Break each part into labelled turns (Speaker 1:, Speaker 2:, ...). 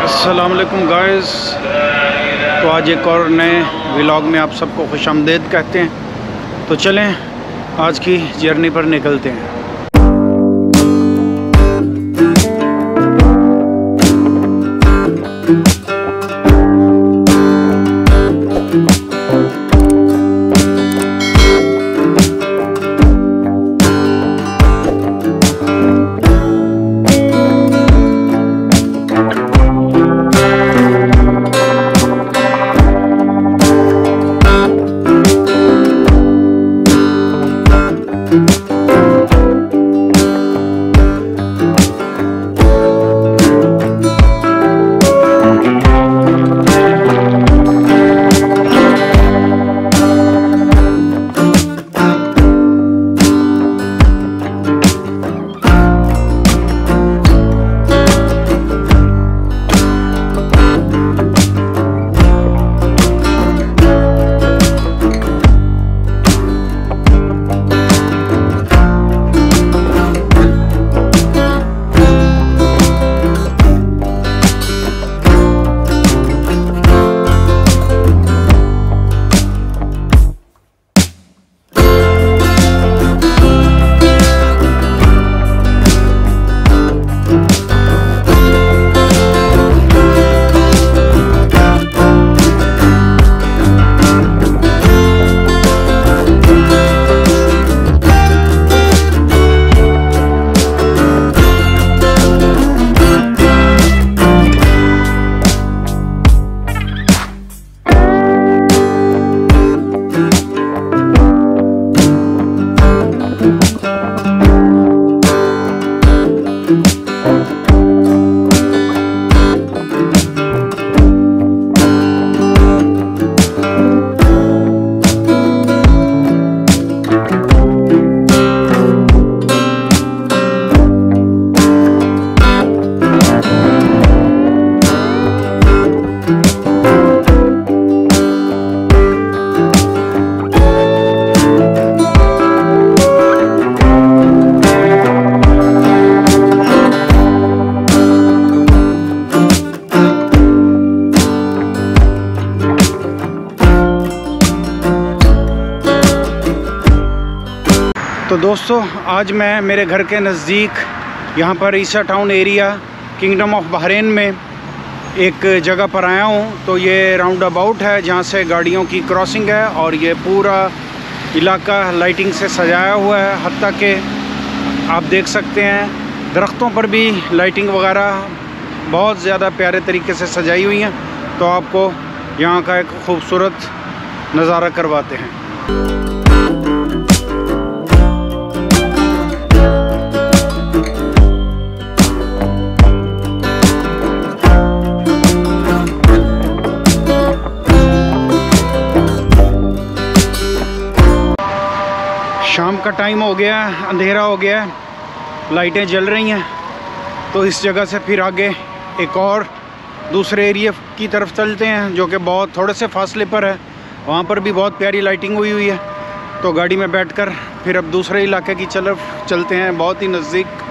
Speaker 1: अस्सलाम वालेकुम गाइस। तो आज एक और नए व्लॉग में आप सबको खुशामदीद कहते हैं। तो चलें आज की जर्नी पर निकलते हैं। तो दोस्तों आज मैं मेरे घर के नज़दीक यहाँ पर Isa town area kingdom of Bahrain में एक जगह पर आया हूँ। तो ये राउंड अबाउट है जहाँ से गाड़ियों की क्रॉसिंग है और ये पूरा इलाका लाइटिंग से सजाया हुआ है। हत्ता के आप देख सकते हैं दरख्तों पर भी लाइटिंग वगैरह बहुत ज़्यादा प्यारे तरीके से सजाई हुई हैं। तो आपको यहाँ का एक खूबसूरत नज़ारा करवाते हैं। शाम का टाइम हो गया, अंधेरा हो गया, लाइटें जल रही हैं। तो इस जगह से फिर आगे एक और दूसरे एरिया की तरफ चलते हैं जो कि बहुत थोड़े से फासले पर है। वहाँ पर भी बहुत प्यारी लाइटिंग हुई हुई है। तो गाड़ी में बैठकर फिर अब दूसरे इलाके की तरफ चलते हैं, बहुत ही नज़दीक।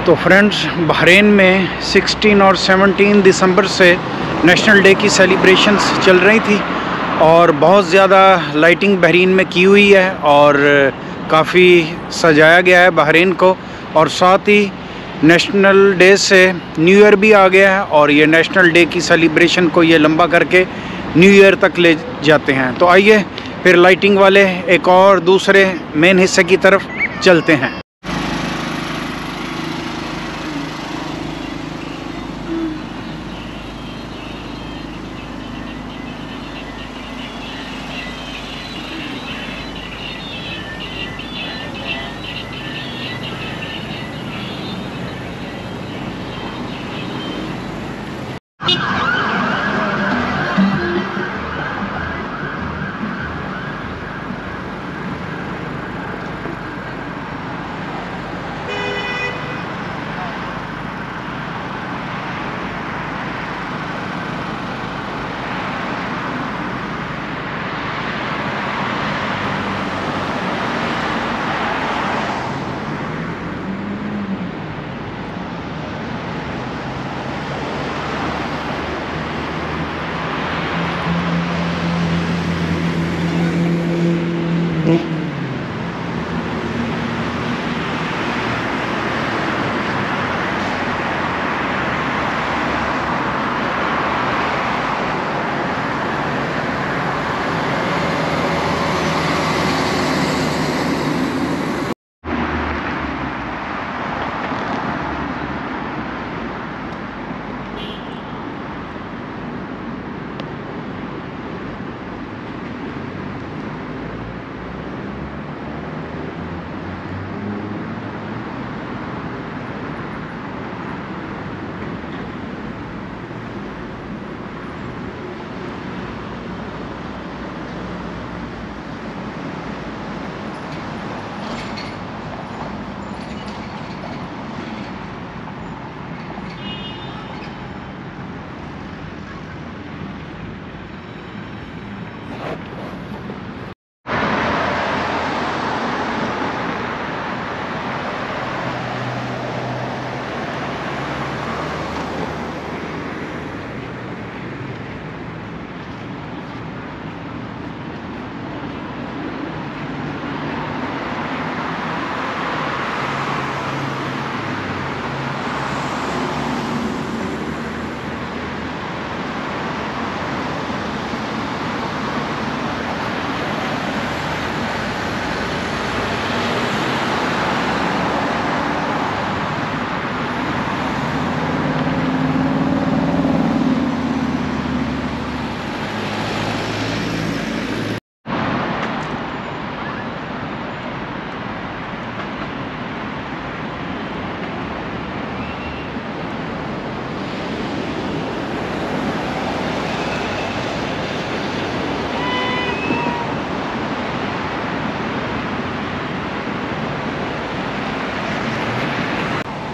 Speaker 1: तो फ्रेंड्स, बहरीन में 16 और 17 दिसंबर से नेशनल डे की सेलिब्रेशंस चल रही थी और बहुत ज़्यादा लाइटिंग बहरीन में की हुई है और काफ़ी सजाया गया है बहरीन को। और साथ ही नेशनल डे से न्यू ईयर भी आ गया है और ये नेशनल डे की सेलिब्रेशन को ये लंबा करके न्यू ईयर तक ले जाते हैं। तो आइए फिर लाइटिंग वाले एक और दूसरे मेन हिस्से की तरफ चलते हैं।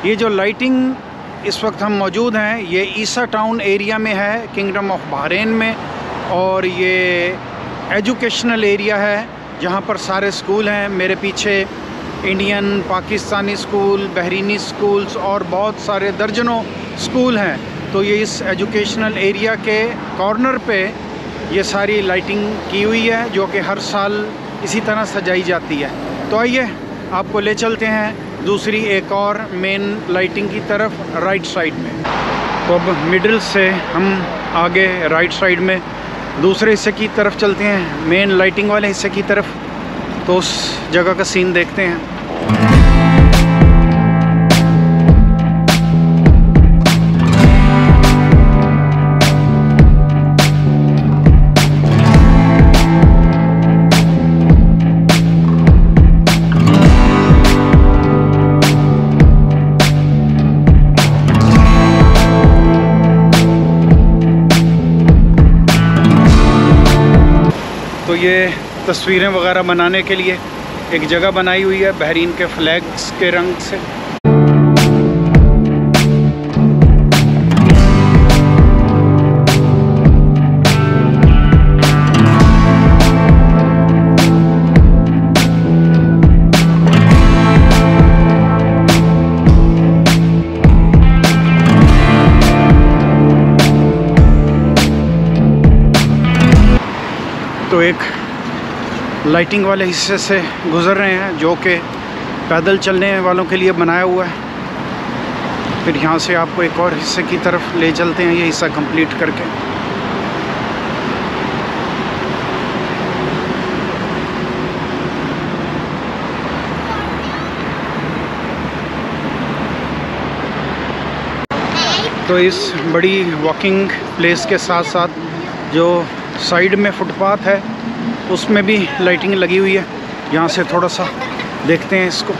Speaker 1: ये जो लाइटिंग इस वक्त हम मौजूद हैं ये ईसा टाउन एरिया में है, किंगडम ऑफ बहरीन में। और ये एजुकेशनल एरिया है जहाँ पर सारे स्कूल हैं। मेरे पीछे Indian, Pakistani school, Bahraini schools और बहुत सारे दर्जनों स्कूल हैं। तो ये इस एजुकेशनल एरिया के कॉर्नर पे ये सारी लाइटिंग की हुई है जो कि हर साल इसी तरह सजाई जाती है। तो आइए आपको ले चलते हैं दूसरी एक और मेन लाइटिंग की तरफ, राइट साइड में। तो अब मिडिल से हम आगे राइट साइड में दूसरे हिस्से की तरफ चलते हैं, मेन लाइटिंग वाले हिस्से की तरफ। तो उस जगह का सीन देखते हैं। तो ये तस्वीरें वगैरह बनाने के लिए एक जगह बनाई हुई है बहरीन के फ्लैग्स के रंग से। तो एक लाइटिंग वाले हिस्से से गुज़र रहे हैं जो कि पैदल चलने वालों के लिए बनाया हुआ है। फिर यहाँ से आपको एक और हिस्से की तरफ ले चलते हैं ये हिस्सा कंप्लीट करके। तो इस बड़ी वॉकिंग प्लेस के साथ साथ जो साइड में फुटपाथ है उसमें भी लाइटिंग लगी हुई है। यहाँ से थोड़ा सा देखते हैं इसको।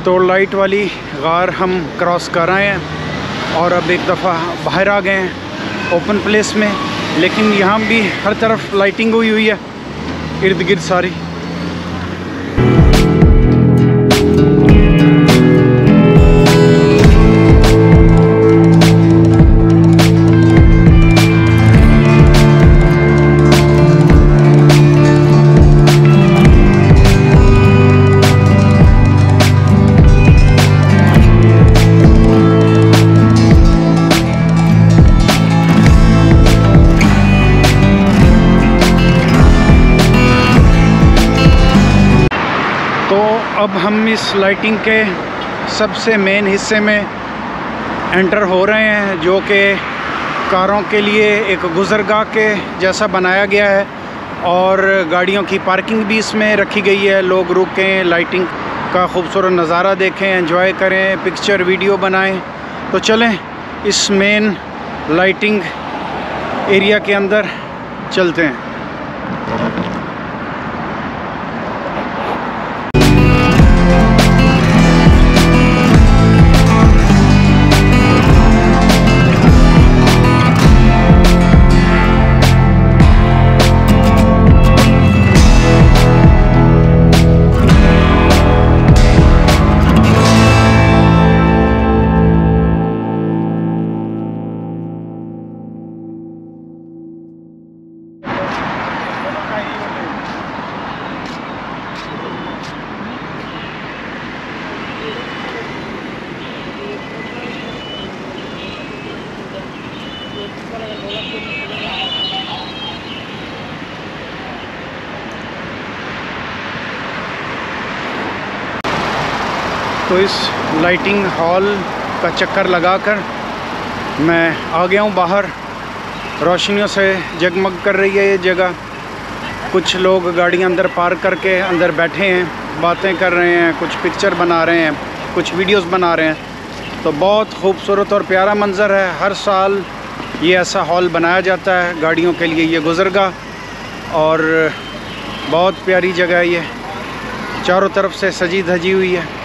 Speaker 1: तो लाइट वाली गार हम क्रॉस कर रहे हैं और अब एक दफ़ा बाहर आ गए हैं ओपन प्लेस में। लेकिन यहाँ भी हर तरफ लाइटिंग हुई है इर्द गिर्द सारी। तो अब हम इस लाइटिंग के सबसे मेन हिस्से में एंटर हो रहे हैं जो कि कारों के लिए एक गुज़रगाह के जैसा बनाया गया है और गाड़ियों की पार्किंग भी इसमें रखी गई है। लोग रुकें, लाइटिंग का खूबसूरत नज़ारा देखें, एंजॉय करें, पिक्चर वीडियो बनाएं। तो चलें इस मेन लाइटिंग एरिया के अंदर चलते हैं। तो इस लाइटिंग हॉल का चक्कर लगाकर मैं आ गया हूँ बाहर। रोशनियों से जगमग कर रही है ये जगह। कुछ लोग गाड़ियाँ अंदर पार्क करके अंदर बैठे हैं, बातें कर रहे हैं, कुछ पिक्चर बना रहे हैं, कुछ वीडियोस बना रहे हैं। तो बहुत खूबसूरत और प्यारा मंज़र है। हर साल ये ऐसा हॉल बनाया जाता है गाड़ियों के लिए, ये गुज़रगाह। और बहुत प्यारी जगह है ये, चारों तरफ से सजी धजी हुई है।